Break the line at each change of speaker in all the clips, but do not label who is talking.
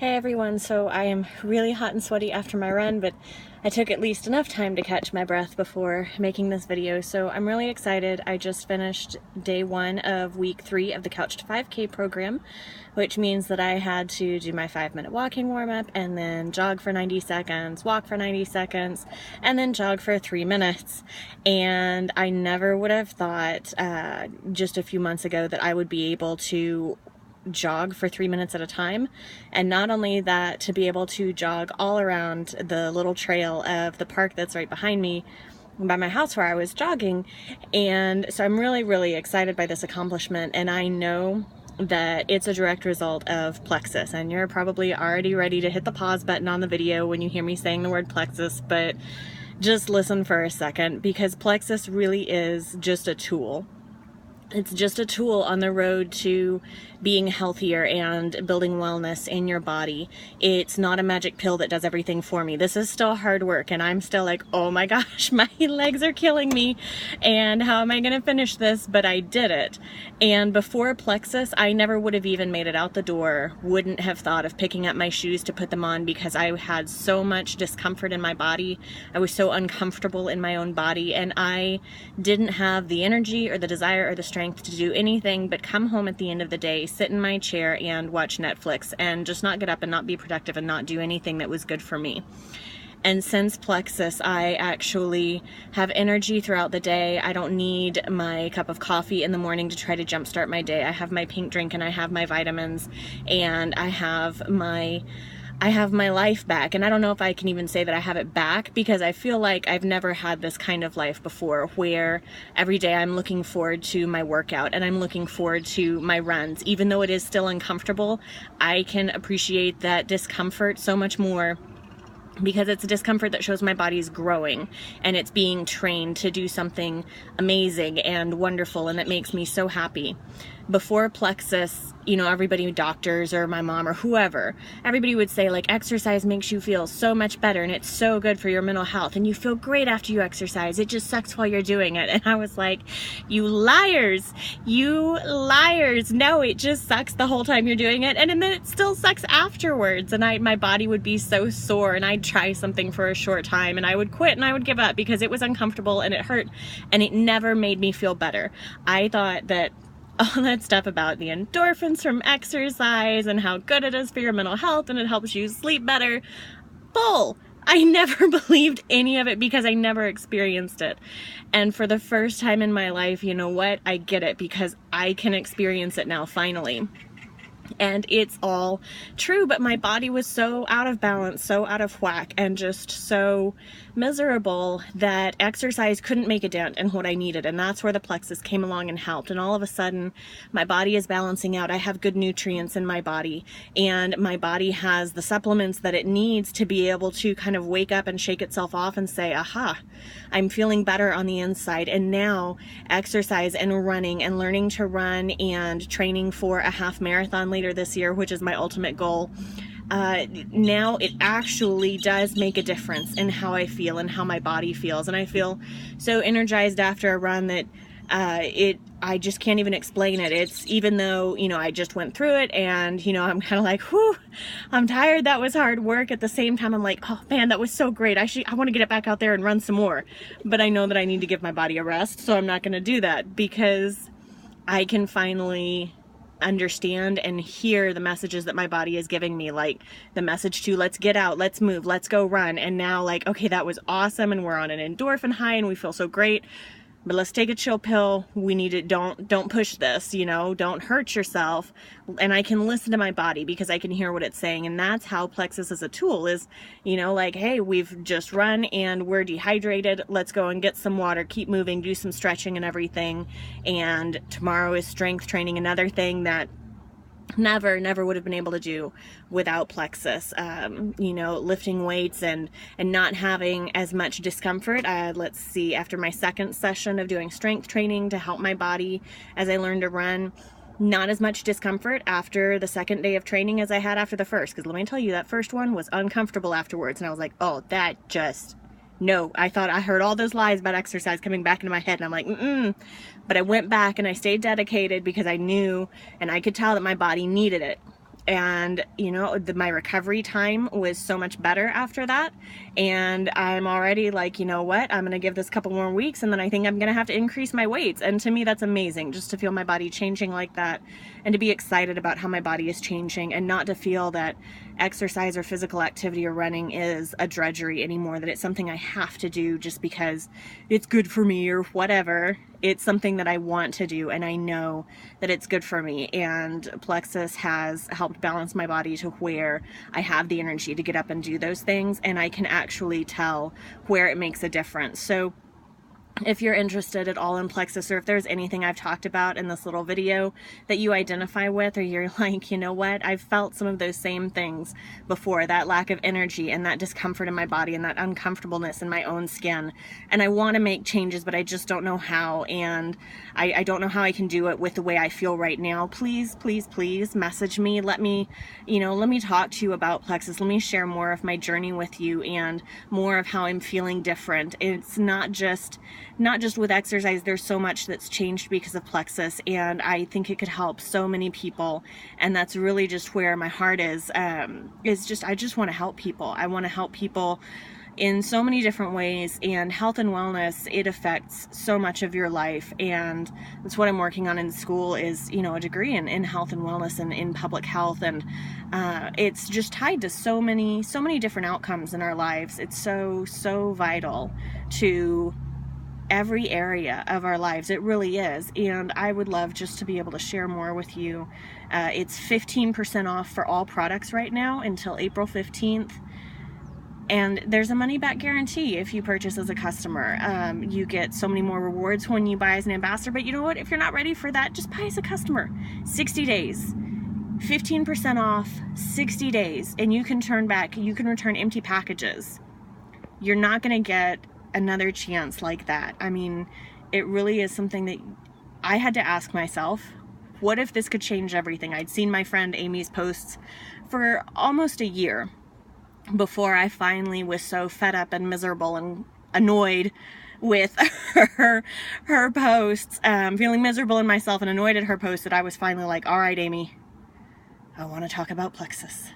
Hey everyone, so I am really hot and sweaty after my run, but I took at least enough time to catch my breath before making this video, so I'm really excited. I just finished day 1 of week 3 of the Couch to 5K program, which means that I had to do my 5-minute walking warm-up and then jog for 90 seconds, walk for 90 seconds, and then jog for 3 minutes. And I never would have thought just a few months ago that I would be able to jog for 3 minutes at a time, and not only that, to be able to jog all around the little trail of the park that's right behind me by my house where I was jogging. And so I'm really excited by this accomplishment, and I know that it's a direct result of Plexus. And you're probably already ready to hit the pause button on the video when you hear me saying the word Plexus, but just listen for a second, because Plexus really is just a tool. It's just a tool on the road to being healthier and building wellness in your body. It's not a magic pill that does everything for me. This is still hard work, and I'm still like, oh my gosh, my legs are killing me, and how am I going to finish this? But I did it. And before Plexus, I never would have even made it out the door, wouldn't have thought of picking up my shoes to put them on, because I had so much discomfort in my body. I was so uncomfortable in my own body, and I didn't have the energy or the desire or the strength to do anything but come home at the end of the day, sit in my chair and watch Netflix, and just not get up and not be productive and not do anything that was good for me. And since Plexus, I actually have energy throughout the day. I don't need my cup of coffee in the morning to try to jumpstart my day. I have my pink drink, and I have my vitamins, and I have my life back. And I don't know if I can even say that I have it back, because I feel like I've never had this kind of life before, where every day I'm looking forward to my workout and I'm looking forward to my runs. Even though it is still uncomfortable, I can appreciate that discomfort so much more, because it's a discomfort that shows my body is growing and it's being trained to do something amazing and wonderful, and it makes me so happy. Before Plexus, you know, everybody, doctors or my mom or whoever, everybody would say, like, exercise makes you feel so much better and it's so good for your mental health and you feel great after you exercise. It just sucks while you're doing it. And I was like, you liars, you liars. No, it just sucks the whole time you're doing it, and then it still sucks afterwards. And my body would be so sore, and I'd try something for a short time and I would quit and I would give up because it was uncomfortable and it hurt, and it never made me feel better. I thought that all that stuff about the endorphins from exercise and how good it is for your mental health and it helps you sleep better, bull. I never believed any of it because I never experienced it. And for the first time in my life, you know what? I get it, because I can experience it now, finally. And it's all true, but my body was so out of balance, so out of whack, and just so miserable that exercise couldn't make a dent in what I needed. And that's where the Plexus came along and helped. And all of a sudden, my body is balancing out. I have good nutrients in my body, and my body has the supplements that it needs to be able to kind of wake up and shake itself off and say, aha, I'm feeling better on the inside. And now exercise and running and learning to run and training for a half marathon later this year, which is my ultimate goal. Now it actually does make a difference in how I feel and how my body feels. And I feel so energized after a run that I just can't even explain it. It's, even though, you know, I just went through it and, you know, I'm kind of like, whew, I'm tired. That was hard work. At the same time, I'm like, oh man, that was so great. I want to get it back out there and run some more. But I know that I need to give my body a rest. So I'm not going to do that, because I can finally understand and hear the messages that my body is giving me, like the message to let's get out, let's move, let's go run. And now, like, okay, that was awesome and we're on an endorphin high and we feel so great, but let's take a chill pill. We need it. Don't push this, you know, don't hurt yourself. And I can listen to my body because I can hear what it's saying. And that's how Plexus as a tool is, you know, like, hey, we've just run and we're dehydrated. Let's go and get some water, keep moving, do some stretching and everything. And tomorrow is strength training, another thing that never would have been able to do without Plexus. You know, lifting weights and not having as much discomfort. Let's see, after my second session of doing strength training to help my body as I learned to run, not as much discomfort after the second day of training as I had after the first. Because let me tell you, that first one was uncomfortable afterwards, and I was like, oh, that just no, I thought I heard all those lies about exercise coming back into my head, and I'm like, But I went back and I stayed dedicated because I knew and I could tell that my body needed it. And you know, my recovery time was so much better after that, and I'm already like, you know what, I'm gonna give this a couple more weeks and then I think I'm gonna have to increase my weights. And to me, that's amazing, just to feel my body changing like that, and to be excited about how my body is changing, and not to feel that exercise or physical activity or running is a drudgery anymore, that it's something I have to do just because it's good for me or whatever. It's something that I want to do, and I know that it's good for me. And Plexus has helped balance my body to where I have the energy to get up and do those things, and I can actually tell where it makes a difference. So if you're interested at all in Plexus, or if there's anything I've talked about in this little video that you identify with, or you're like, you know what, I've felt some of those same things before, that lack of energy and that discomfort in my body and that uncomfortableness in my own skin, and I want to make changes, but I just don't know how, and I don't know how I can do it with the way I feel right now, please, please, please message me. Let me talk to you about Plexus. Let me share more of my journey with you and more of how I'm feeling different. It's not just with exercise. There's so much that's changed because of Plexus, and I think it could help so many people, and that's really just where my heart is just, I just want to help people. I want to help people in so many different ways, and health and wellness, it affects so much of your life, and that's what I'm working on in school, is, you know, a degree in health and wellness and in public health, and it's just tied to so many different outcomes in our lives. It's so vital to every area of our lives. It really is, and I would love just to be able to share more with you. It's 15% off for all products right now until April 15th. And there's a money-back guarantee if you purchase as a customer. You get so many more rewards when you buy as an ambassador, but you know what? If you're not ready for that, just buy as a customer. 60 days. 15% off, 60 days, and you can return empty packages. You're not going to get another chance like that. I mean, it really is something that I had to ask myself, what if this could change everything? I'd seen my friend Amy's posts for almost a year before I finally was so fed up and miserable and annoyed with her posts, feeling miserable in myself and annoyed at her posts, that I was finally like, all right, Amy, I want to talk about Plexus.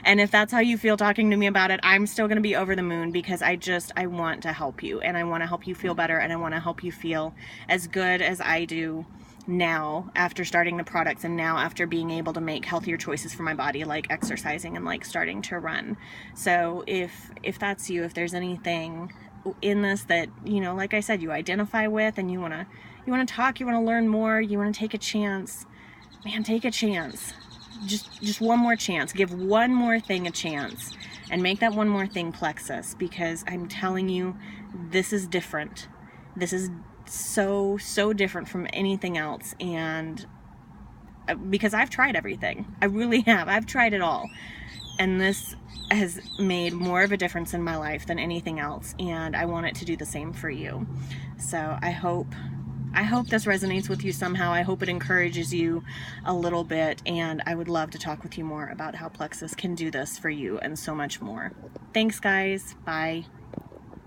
And if that's how you feel talking to me about it, I'm still going to be over the moon, because I want to help you, and I want to help you feel better, and I want to help you feel as good as I do now after starting the products, and now after being able to make healthier choices for my body, like exercising and like starting to run. So if that's you, if there's anything in this that, you know, like I said, you identify with, and you want to talk, you want to learn more, you want to take a chance, man, take a chance. Just one more chance. Give one more thing a chance, and make that one more thing Plexus, because I'm telling you, this is different. This is so different from anything else, and because I've tried everything. I really have. I've tried it all, and this has made more of a difference in my life than anything else, and I want it to do the same for you. So I hope this resonates with you somehow. I hope it encourages you a little bit, and I would love to talk with you more about how Plexus can do this for you and so much more. Thanks, guys. Bye.